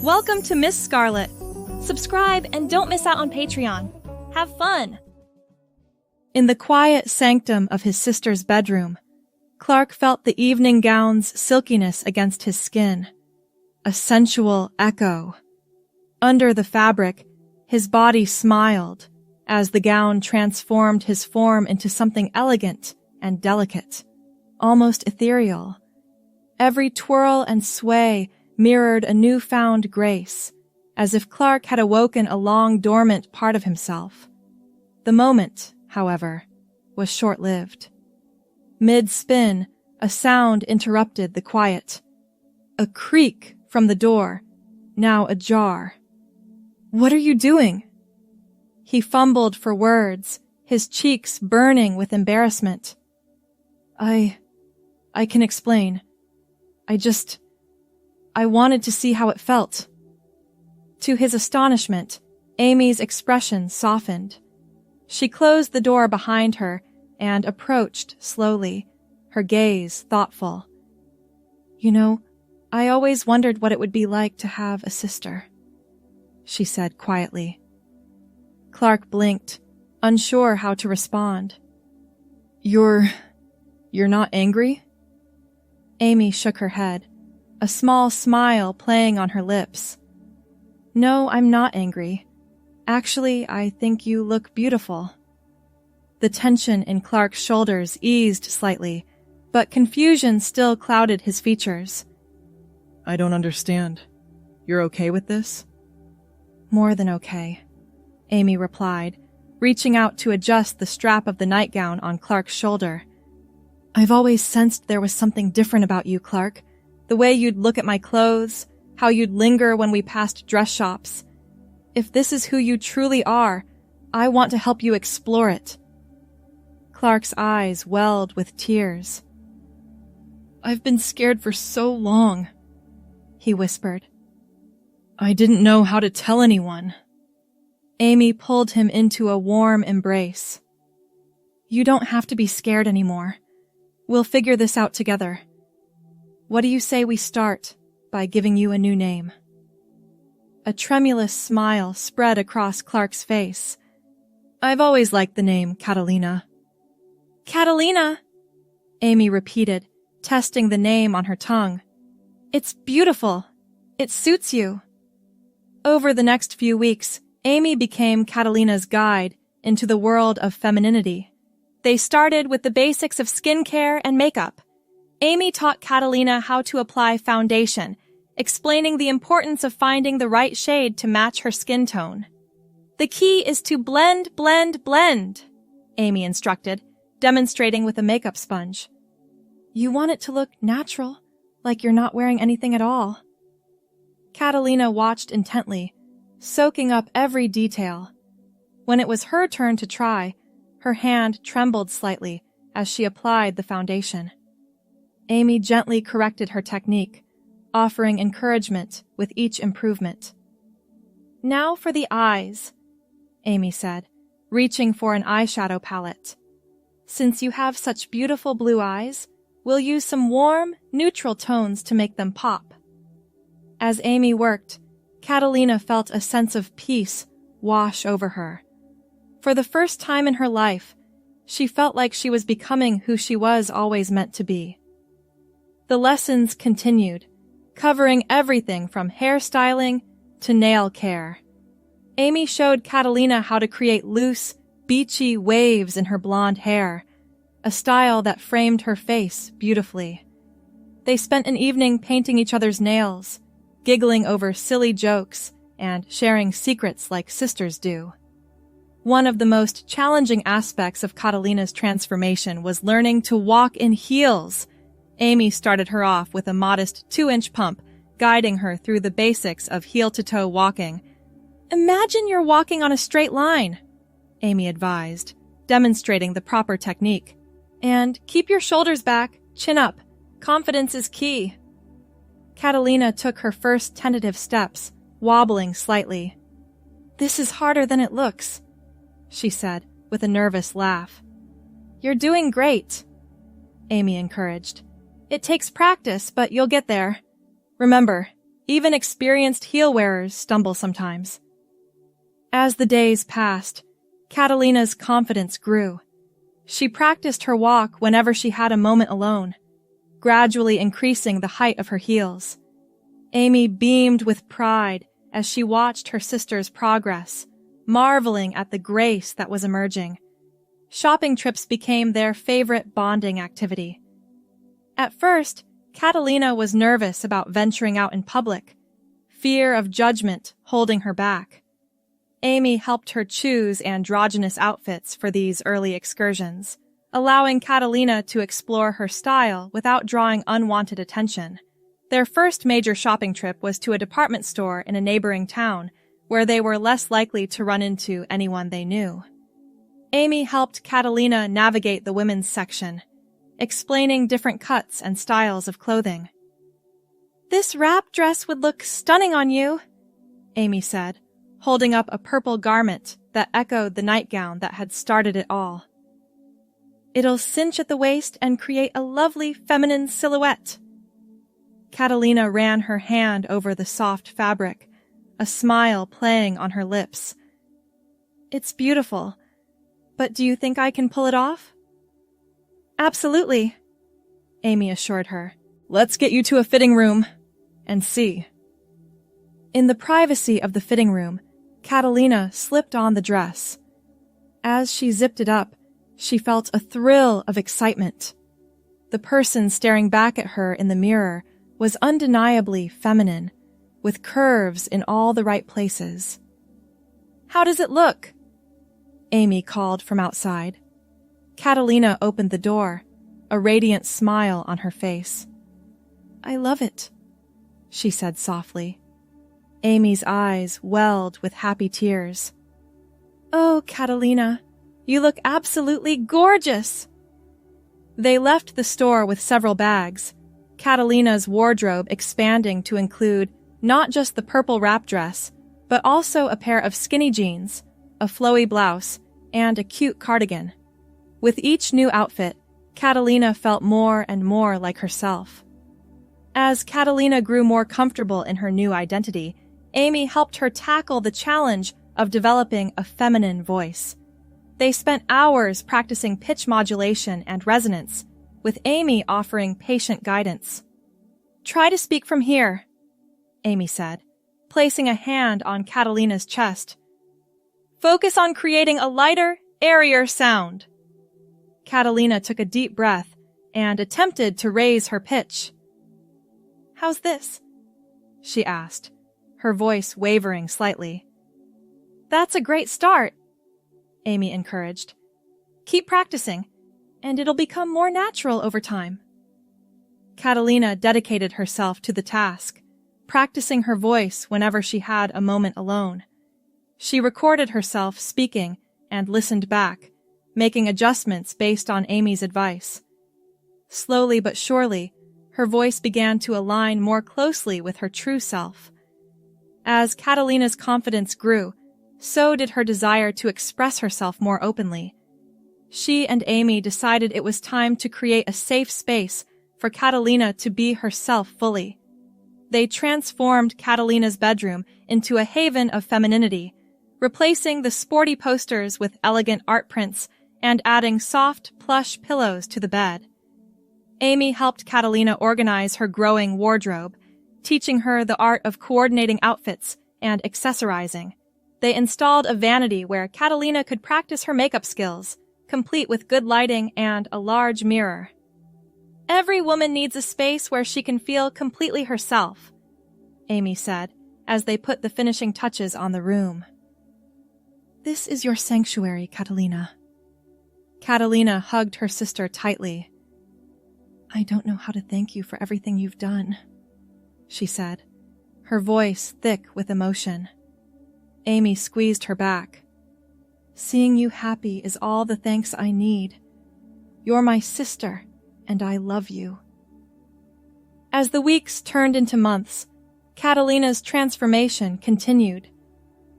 Welcome to Miss Scarlett. Subscribe and don't miss out on Patreon. Have fun! In the quiet sanctum of his sister's bedroom, Clark felt the evening gown's silkiness against his skin, a sensual echo. Under the fabric, his body smiled as the gown transformed his form into something elegant and delicate, almost ethereal. Every twirl and sway mirrored a newfound grace, as if Clark had awoken a long-dormant part of himself. The moment, however, was short-lived. Mid-spin, a sound interrupted the quiet. A creak from the door, now ajar. "What are you doing?" He fumbled for words, his cheeks burning with embarrassment. I can explain. I wanted to see how it felt." To his astonishment, Amy's expression softened. She closed the door behind her and approached slowly, her gaze thoughtful. "You know, I always wondered what it would be like to have a sister," she said quietly. Clark blinked, unsure how to respond. You're not angry?" Amy shook her head, a small smile playing on her lips. "No, I'm not angry. Actually, I think you look beautiful." The tension in Clark's shoulders eased slightly, but confusion still clouded his features. "I don't understand. You're okay with this?" "More than okay," Amy replied, reaching out to adjust the strap of the nightgown on Clark's shoulder. "I've always sensed there was something different about you, Clark. The way you'd look at my clothes, how you'd linger when we passed dress shops. If this is who you truly are, I want to help you explore it." Clark's eyes welled with tears. "I've been scared for so long," he whispered. "I didn't know how to tell anyone." Amy pulled him into a warm embrace. "You don't have to be scared anymore. We'll figure this out together. What do you say we start by giving you a new name?" A tremulous smile spread across Clark's face. "I've always liked the name Catalina." "Catalina," Amy repeated, testing the name on her tongue. "It's beautiful. It suits you." Over the next few weeks, Amy became Catalina's guide into the world of femininity. They started with the basics of skincare and makeup. Amy taught Catalina how to apply foundation, explaining the importance of finding the right shade to match her skin tone. "The key is to blend, blend, blend," Amy instructed, demonstrating with a makeup sponge. "You want it to look natural, like you're not wearing anything at all." Catalina watched intently, soaking up every detail. When it was her turn to try, her hand trembled slightly as she applied the foundation. Amy gently corrected her technique, offering encouragement with each improvement. "Now for the eyes," Amy said, reaching for an eyeshadow palette. "Since you have such beautiful blue eyes, we'll use some warm, neutral tones to make them pop." As Amy worked, Catalina felt a sense of peace wash over her. For the first time in her life, she felt like she was becoming who she was always meant to be. The lessons continued, covering everything from hairstyling to nail care. Amy showed Catalina how to create loose, beachy waves in her blonde hair, a style that framed her face beautifully. They spent an evening painting each other's nails, giggling over silly jokes, and sharing secrets like sisters do. One of the most challenging aspects of Catalina's transformation was learning to walk in heels. Amy started her off with a modest 2-inch pump, guiding her through the basics of heel-to-toe walking. "Imagine you're walking on a straight line," Amy advised, demonstrating the proper technique. "And keep your shoulders back, chin up. Confidence is key." Catalina took her first tentative steps, wobbling slightly. "This is harder than it looks," she said, with a nervous laugh. "You're doing great," Amy encouraged. "It takes practice, but you'll get there. Remember, Even experienced heel wearers stumble sometimes. As the days passed, Catalina's confidence grew. She practiced her walk whenever she had a moment alone, gradually increasing the height of her heels. Amy beamed with pride as she watched her sister's progress, marveling at the grace that was emerging. Shopping trips became their favorite bonding activity. At first, Catalina was nervous about venturing out in public, fear of judgment holding her back. Amy helped her choose androgynous outfits for these early excursions, allowing Catalina to explore her style without drawing unwanted attention. Their first major shopping trip was to a department store in a neighboring town, where they were less likely to run into anyone they knew. Amy helped Catalina navigate the women's section, explaining different cuts and styles of clothing. "This wrap dress would look stunning on you," Amy said, holding up a purple garment that echoed the nightgown that had started it all. "It'll cinch at the waist and create a lovely feminine silhouette." Catalina ran her hand over the soft fabric, a smile playing on her lips. "It's beautiful, but do you think I can pull it off?" "Absolutely," Amy assured her. "Let's get you to a fitting room and see." In the privacy of the fitting room, Catalina slipped on the dress. As she zipped it up, she felt a thrill of excitement. The person staring back at her in the mirror was undeniably feminine, with curves in all the right places. "How does it look?" Amy called from outside. Catalina opened the door, a radiant smile on her face. "I love it," she said softly. Amy's eyes welled with happy tears. "Oh, Catalina, you look absolutely gorgeous!" They left the store with several bags, Catalina's wardrobe expanding to include not just the purple wrap dress, but also a pair of skinny jeans, a flowy blouse, and a cute cardigan. With each new outfit, Catalina felt more and more like herself. As Catalina grew more comfortable in her new identity, Amy helped her tackle the challenge of developing a feminine voice. They spent hours practicing pitch modulation and resonance, with Amy offering patient guidance. "Try to speak from here," Amy said, placing a hand on Catalina's chest. "Focus on creating a lighter, airier sound." Catalina took a deep breath and attempted to raise her pitch. "How's this?" she asked, her voice wavering slightly. "That's a great start," Amy encouraged. "Keep practicing, and it'll become more natural over time." Catalina dedicated herself to the task, practicing her voice whenever she had a moment alone. She recorded herself speaking and listened back, making adjustments based on Amy's advice. Slowly but surely, her voice began to align more closely with her true self. As Catalina's confidence grew, so did her desire to express herself more openly. She and Amy decided it was time to create a safe space for Catalina to be herself fully. They transformed Catalina's bedroom into a haven of femininity, replacing the sporty posters with elegant art prints and adding soft, plush pillows to the bed. Amy helped Catalina organize her growing wardrobe, teaching her the art of coordinating outfits and accessorizing. They installed a vanity where Catalina could practice her makeup skills, complete with good lighting and a large mirror. "Every woman needs a space where she can feel completely herself," Amy said, as they put the finishing touches on the room. "This is your sanctuary, Catalina." Catalina hugged her sister tightly. "I don't know how to thank you for everything you've done," she said, her voice thick with emotion. Amy squeezed her back. "Seeing you happy is all the thanks I need. You're my sister, and I love you." As the weeks turned into months, Catalina's transformation continued.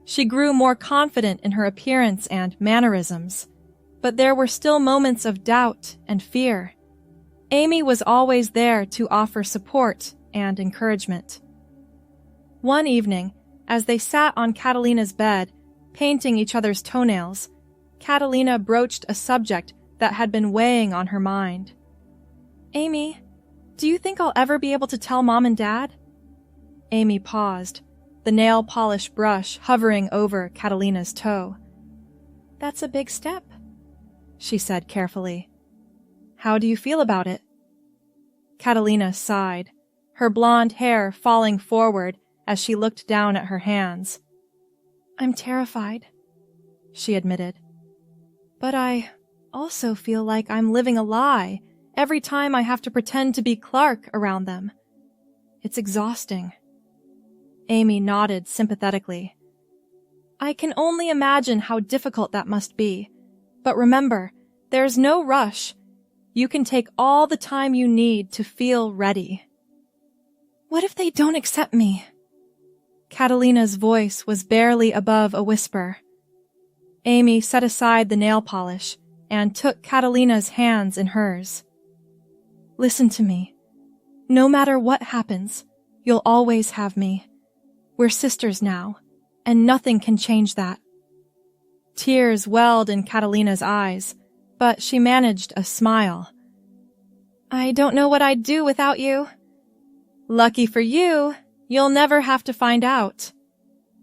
She grew more confident in her appearance and mannerisms, but there were still moments of doubt and fear. Amy was always there to offer support and encouragement. One evening, as they sat on Catalina's bed, painting each other's toenails, Catalina broached a subject that had been weighing on her mind. "Amy, do you think I'll ever be able to tell Mom and Dad?" Amy paused, the nail polish brush hovering over Catalina's toe. "That's a big step," she said carefully. "How do you feel about it?" Catalina sighed, her blonde hair falling forward as she looked down at her hands. "I'm terrified," she admitted. "But I also feel like I'm living a lie every time I have to pretend to be Clark around them. It's exhausting." Amy nodded sympathetically. "I can only imagine how difficult that must be. But remember, there's no rush. You can take all the time you need to feel ready." "What if they don't accept me?" Catalina's voice was barely above a whisper. Amy set aside the nail polish and took Catalina's hands in hers. "Listen to me. No matter what happens, you'll always have me. We're sisters now, and nothing can change that." Tears welled in Catalina's eyes, but she managed a smile. "I don't know what I'd do without you." "Lucky for you, you'll never have to find out,"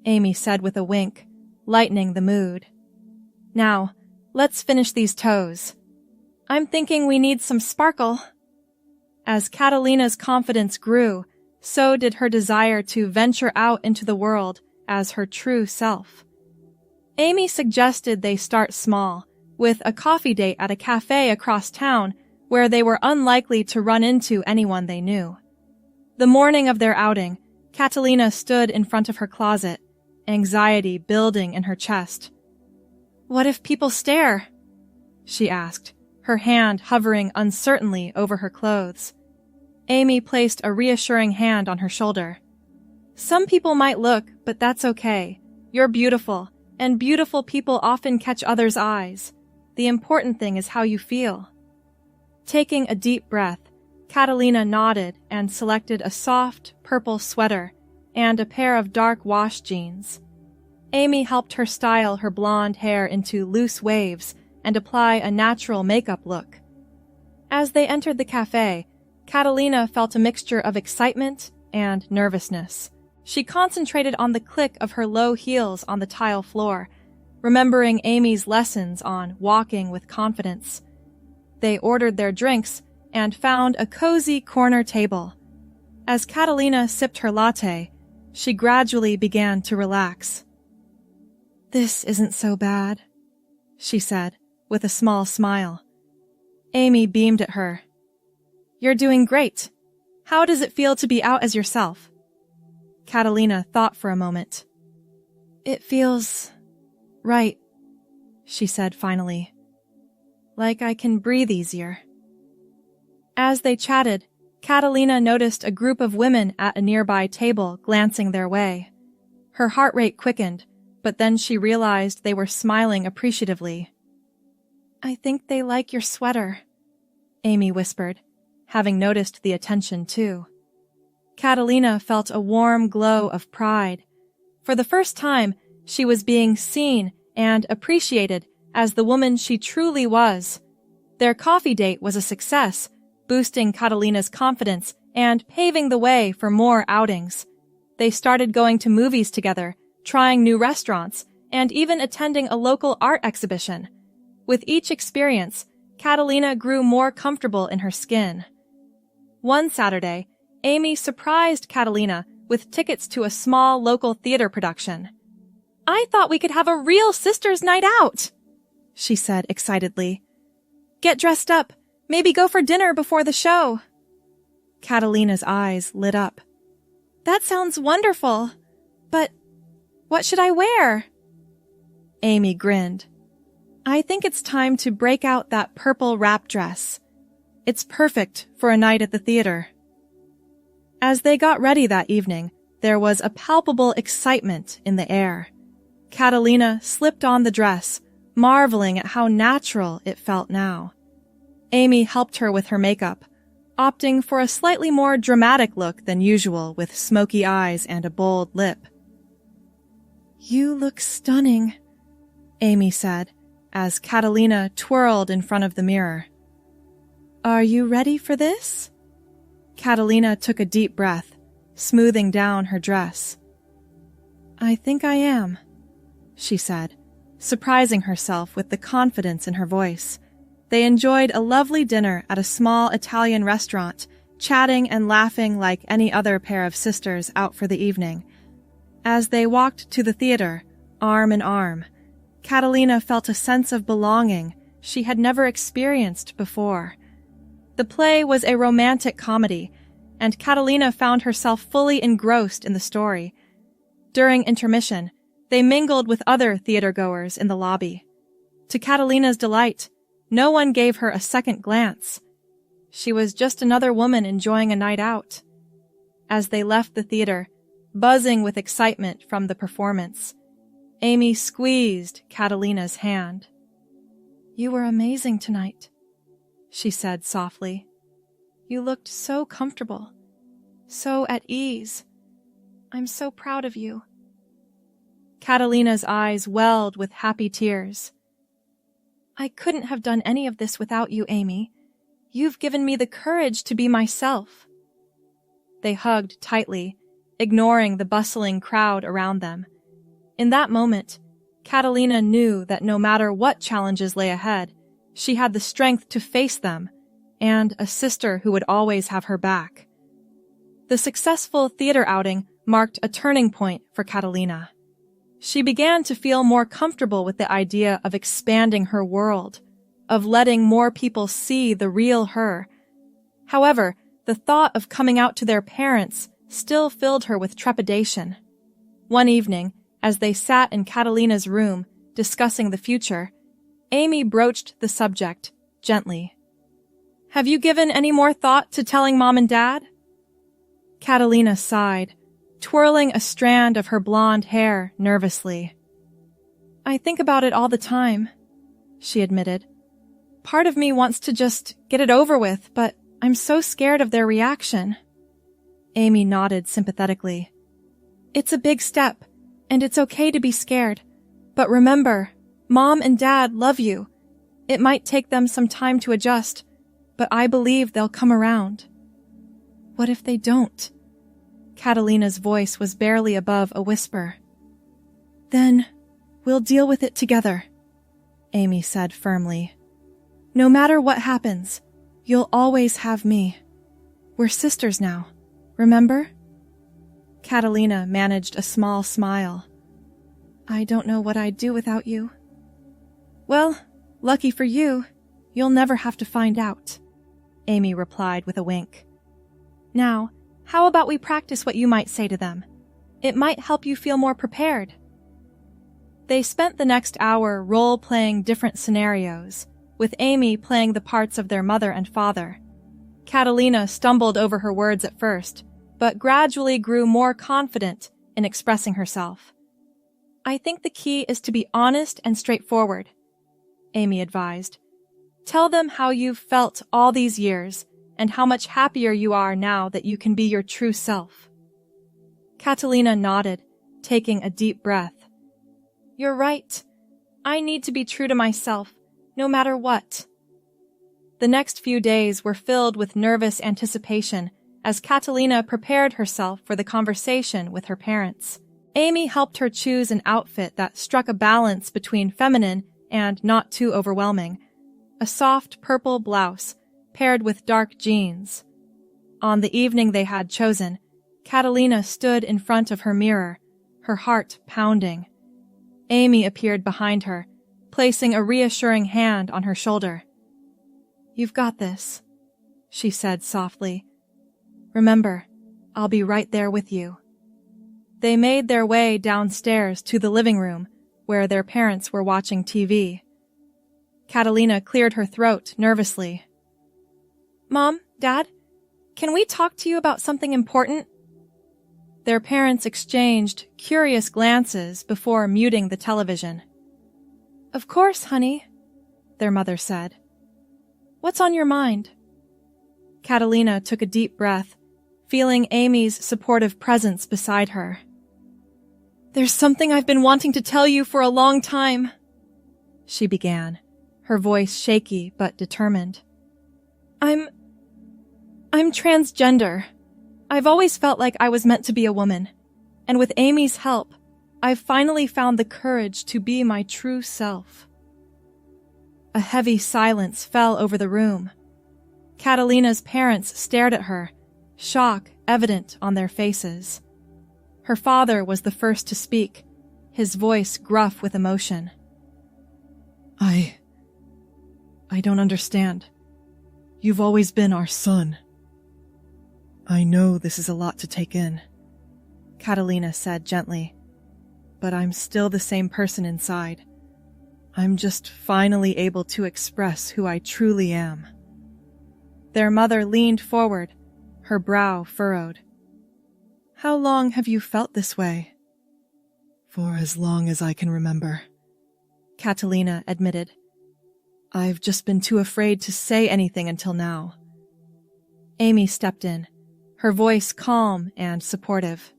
Amy said with a wink, lightening the mood. "Now, let's finish these toes. I'm thinking we need some sparkle." As Catalina's confidence grew, so did her desire to venture out into the world as her true self. Amy suggested they start small, with a coffee date at a cafe across town where they were unlikely to run into anyone they knew. The morning of their outing, Catalina stood in front of her closet, anxiety building in her chest. "What if people stare?" she asked, her hand hovering uncertainly over her clothes. Amy placed a reassuring hand on her shoulder. "Some people might look, but that's okay. You're beautiful, and beautiful people often catch others' eyes. The important thing is how you feel." Taking a deep breath, Catalina nodded and selected a soft, purple sweater and a pair of dark wash jeans. Amy helped her style her blonde hair into loose waves and apply a natural makeup look. As they entered the cafe, Catalina felt a mixture of excitement and nervousness. She concentrated on the click of her low heels on the tile floor, remembering Amy's lessons on walking with confidence. They ordered their drinks and found a cozy corner table. As Catalina sipped her latte, she gradually began to relax. "This isn't so bad," she said, with a small smile. Amy beamed at her. "You're doing great. How does it feel to be out as yourself?" Catalina thought for a moment. "It feels right," she said finally. "Like I can breathe easier." As they chatted, Catalina noticed a group of women at a nearby table glancing their way. Her heart rate quickened, but then she realized they were smiling appreciatively. "I think they like your sweater," Amy whispered, having noticed the attention too. Catalina felt a warm glow of pride. For the first time, she was being seen and appreciated as the woman she truly was. Their coffee date was a success, boosting Catalina's confidence and paving the way for more outings. They started going to movies together, trying new restaurants, and even attending a local art exhibition. With each experience, Catalina grew more comfortable in her skin. One Saturday, Amy surprised Catalina with tickets to a small local theater production. "I thought we could have a real sisters' night out," she said excitedly. "Get dressed up, maybe go for dinner before the show." Catalina's eyes lit up. "That sounds wonderful, but what should I wear?" Amy grinned. "I think it's time to break out that purple wrap dress. It's perfect for a night at the theater." As they got ready that evening, there was a palpable excitement in the air. Catalina slipped on the dress, marveling at how natural it felt now. Amy helped her with her makeup, opting for a slightly more dramatic look than usual with smoky eyes and a bold lip. "You look stunning," Amy said, as Catalina twirled in front of the mirror. "Are you ready for this?" Catalina took a deep breath, smoothing down her dress. "I think I am," she said, surprising herself with the confidence in her voice. They enjoyed a lovely dinner at a small Italian restaurant, chatting and laughing like any other pair of sisters out for the evening. As they walked to the theater, arm in arm, Catalina felt a sense of belonging she had never experienced before. The play was a romantic comedy, and Catalina found herself fully engrossed in the story. During intermission, they mingled with other theatergoers in the lobby. To Catalina's delight, no one gave her a second glance. She was just another woman enjoying a night out. As they left the theater, buzzing with excitement from the performance, Amy squeezed Catalina's hand. "You were amazing tonight," she said softly. "You looked so comfortable, so at ease. I'm so proud of you." Catalina's eyes welled with happy tears. "I couldn't have done any of this without you, Amy. You've given me the courage to be myself." They hugged tightly, ignoring the bustling crowd around them. In that moment, Catalina knew that no matter what challenges lay ahead, she had the strength to face them, and a sister who would always have her back. The successful theater outing marked a turning point for Catalina. She began to feel more comfortable with the idea of expanding her world, of letting more people see the real her. However, the thought of coming out to their parents still filled her with trepidation. One evening, as they sat in Catalina's room discussing the future, Amy broached the subject gently. "Have you given any more thought to telling Mom and Dad?" Catalina sighed, twirling a strand of her blonde hair nervously. "I think about it all the time," she admitted. "Part of me wants to just get it over with, but I'm so scared of their reaction." Amy nodded sympathetically. "It's a big step, and it's okay to be scared. But remember, Mom and Dad love you. It might take them some time to adjust, but I believe they'll come around." "What if they don't?" Catalina's voice was barely above a whisper. "Then we'll deal with it together," Amy said firmly. "No matter what happens, you'll always have me. We're sisters now, remember?" Catalina managed a small smile. "I don't know what I'd do without you." "Well, lucky for you, you'll never have to find out," Amy replied with a wink. "Now, how about we practice what you might say to them? It might help you feel more prepared." They spent the next hour role-playing different scenarios, with Amy playing the parts of their mother and father. Catalina stumbled over her words at first, but gradually grew more confident in expressing herself. "I think the key is to be honest and straightforward," Amy advised. "Tell them how you've felt all these years, and how much happier you are now that you can be your true self." Catalina nodded, taking a deep breath. "You're right. I need to be true to myself, no matter what." The next few days were filled with nervous anticipation as Catalina prepared herself for the conversation with her parents. Amy helped her choose an outfit that struck a balance between feminine and not too overwhelming. A soft purple blouse paired with dark jeans. On the evening they had chosen, Catalina stood in front of her mirror, her heart pounding. Amy appeared behind her, placing a reassuring hand on her shoulder. "You've got this," she said softly. "Remember, I'll be right there with you." They made their way downstairs to the living room, where their parents were watching TV. Catalina cleared her throat nervously. "Mom, Dad, can we talk to you about something important?" Their parents exchanged curious glances before muting the television. "Of course, honey," their mother said. "What's on your mind?" Catalina took a deep breath, feeling Amy's supportive presence beside her. "There's something I've been wanting to tell you for a long time," she began, her voice shaky but determined. I'm transgender. I've always felt like I was meant to be a woman, and with Amy's help, I've finally found the courage to be my true self. A heavy silence fell over the room. Catalina's parents stared at her, shock evident on their faces. Her father was the first to speak, his voice gruff with emotion. I don't understand. You've always been our son." "I know this is a lot to take in," Catalina said gently, "but I'm still the same person inside. I'm just finally able to express who I truly am." Their mother leaned forward, her brow furrowed. "How long have you felt this way?" "For as long as I can remember," Catalina admitted. "I've just been too afraid to say anything until now." Amy stepped in, her voice calm and supportive.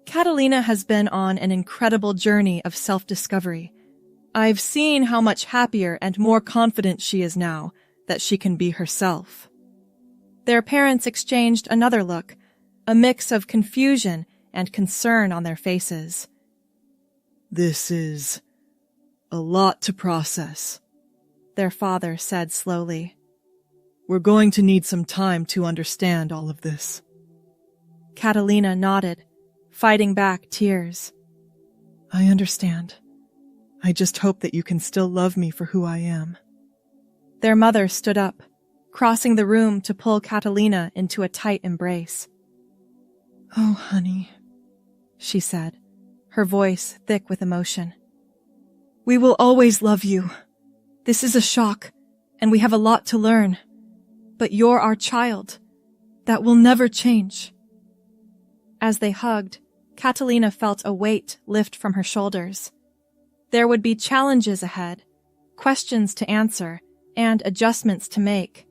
"Catalina has been on an incredible journey of self-discovery. I've seen how much happier and more confident she is now that she can be herself." Their parents exchanged another look, a mix of confusion and concern on their faces. "This is a lot to process," their father said slowly. "We're going to need some time to understand all of this." Catalina nodded, fighting back tears. "I understand. I just hope that you can still love me for who I am." Their mother stood up, crossing the room to pull Catalina into a tight embrace. "Oh, honey," she said, her voice thick with emotion. "We will always love you. This is a shock, and we have a lot to learn. But you're our child. That will never change." As they hugged, Catalina felt a weight lift from her shoulders. There would be challenges ahead, questions to answer, and adjustments to make.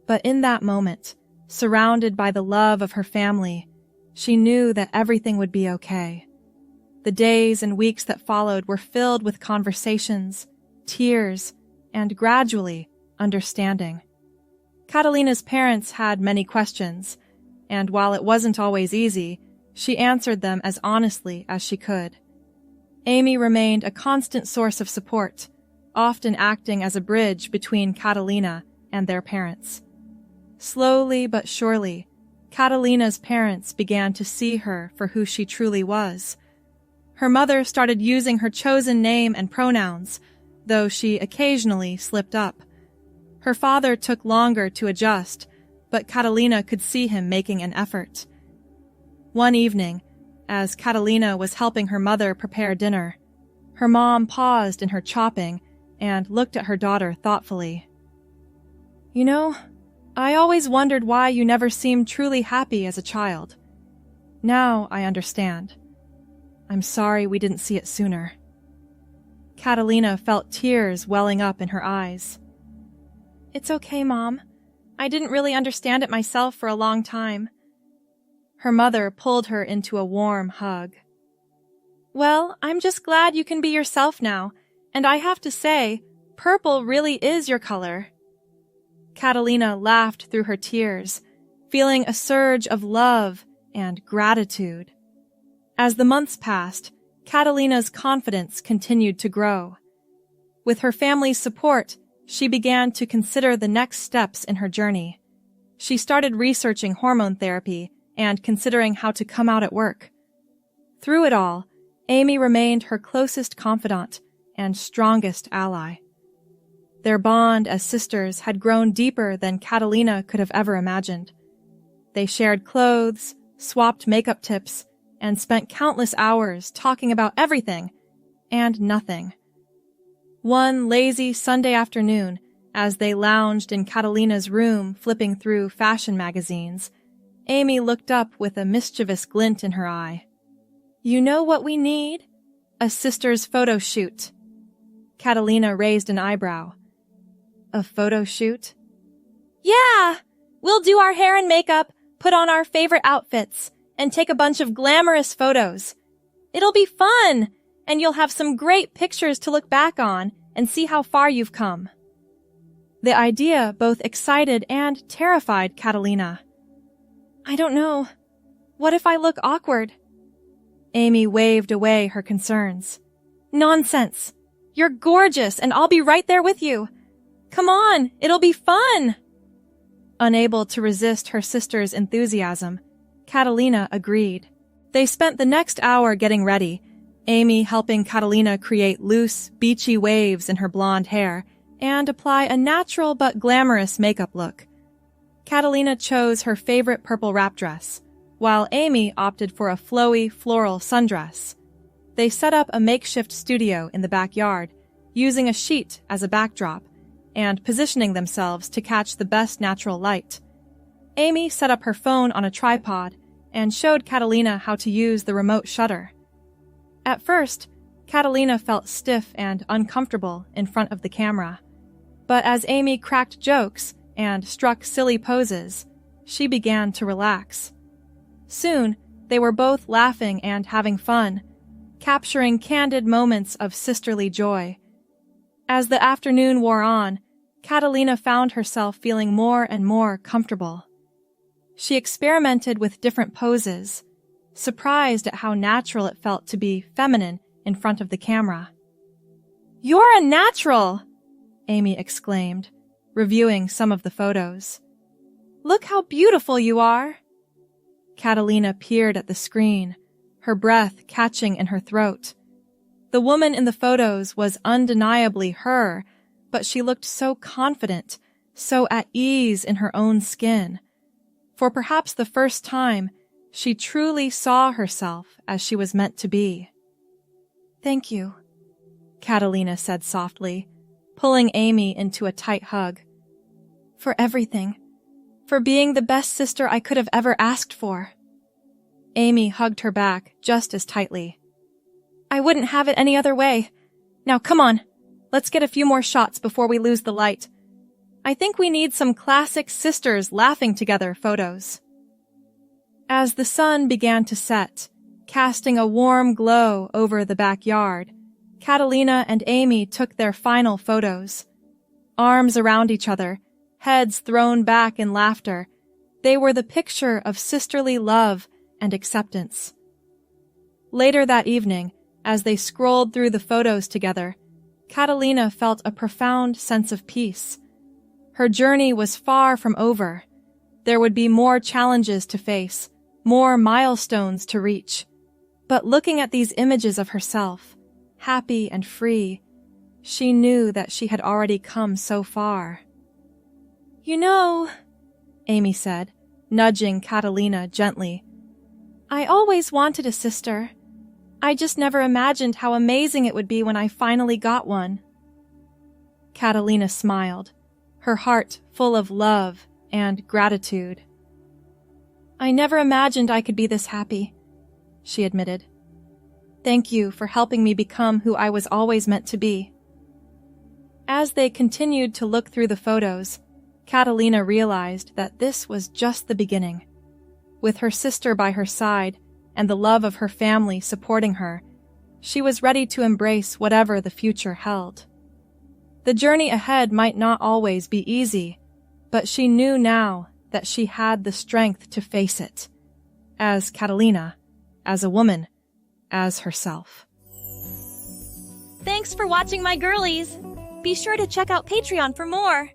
But in that moment, surrounded by the love of her family, she knew that everything would be okay. The days and weeks that followed were filled with conversations, tears, and gradually, understanding. Catalina's parents had many questions, and while it wasn't always easy, she answered them as honestly as she could. Amy remained a constant source of support, often acting as a bridge between Catalina and their parents. Slowly but surely, Catalina's parents began to see her for who she truly was. Her mother started using her chosen name and pronouns, though she occasionally slipped up. Her father took longer to adjust, but Catalina could see him making an effort. One evening, as Catalina was helping her mother prepare dinner, her mom paused in her chopping and looked at her daughter thoughtfully. "You know, I always wondered why you never seemed truly happy as a child. Now I understand. I'm sorry we didn't see it sooner." Catalina felt tears welling up in her eyes. "It's okay, Mom. I didn't really understand it myself for a long time." Her mother pulled her into a warm hug. "Well, I'm just glad you can be yourself now, and I have to say, purple really is your color." Catalina laughed through her tears, feeling a surge of love and gratitude. As the months passed, Catalina's confidence continued to grow. With her family's support, she began to consider the next steps in her journey. She started researching hormone therapy and considering how to come out at work. Through it all, Amy remained her closest confidant and strongest ally. Their bond as sisters had grown deeper than Catalina could have ever imagined. They shared clothes, swapped makeup tips, and spent countless hours talking about everything and nothing. One lazy Sunday afternoon, as they lounged in Catalina's room flipping through fashion magazines, Amy looked up with a mischievous glint in her eye. "You know what we need? A sister's photo shoot." Catalina raised an eyebrow. "A photo shoot?" "Yeah! We'll do our hair and makeup, put on our favorite outfits, and take a bunch of glamorous photos. It'll be fun, and you'll have some great pictures to look back on and see how far you've come. The idea both excited and terrified Catalina. I don't know. What if I look awkward? Amy waved away her concerns. Nonsense. You're gorgeous, and I'll be right there with you. Come on, it'll be fun. Unable to resist her sister's enthusiasm, Catalina agreed. They spent the next hour getting ready, Amy helping Catalina create loose, beachy waves in her blonde hair and apply a natural but glamorous makeup look. Catalina chose her favorite purple wrap dress, while Amy opted for a flowy, floral sundress. They set up a makeshift studio in the backyard, using a sheet as a backdrop, and positioning themselves to catch the best natural light. Amy set up her phone on a tripod and showed Catalina how to use the remote shutter. At first, Catalina felt stiff and uncomfortable in front of the camera, but as Amy cracked jokes and struck silly poses, she began to relax. Soon, they were both laughing and having fun, capturing candid moments of sisterly joy. As the afternoon wore on, Catalina found herself feeling more and more comfortable. She experimented with different poses, surprised at how natural it felt to be feminine in front of the camera. "You're a natural!" Amy exclaimed, reviewing some of the photos. "Look how beautiful you are!" Catalina peered at the screen, her breath catching in her throat. The woman in the photos was undeniably her, but she looked so confident, so at ease in her own skin. For perhaps the first time, she truly saw herself as she was meant to be. "Thank you," Catalina said softly, pulling Amy into a tight hug. "For everything. For being the best sister I could have ever asked for." Amy hugged her back just as tightly. "I wouldn't have it any other way. Now come on, let's get a few more shots before we lose the light. I think we need some classic sisters laughing together photos." As the sun began to set, casting a warm glow over the backyard, Catalina and Amy took their final photos. Arms around each other, heads thrown back in laughter, they were the picture of sisterly love and acceptance. Later that evening, as they scrolled through the photos together, Catalina felt a profound sense of peace. Her journey was far from over. There would be more challenges to face, more milestones to reach. But looking at these images of herself, happy and free, she knew that she had already come so far. "You know," Amy said, nudging Catalina gently, "I always wanted a sister. I just never imagined how amazing it would be when I finally got one." Catalina smiled, her heart full of love and gratitude. "I never imagined I could be this happy," she admitted. "Thank you for helping me become who I was always meant to be." As they continued to look through the photos, Catalina realized that this was just the beginning. With her sister by her side and the love of her family supporting her, she was ready to embrace whatever the future held. The journey ahead might not always be easy, but she knew now that she had the strength to face it. As Catalina, as a woman, as herself. Thanks for watching, my girlies! Be sure to check out Patreon for more!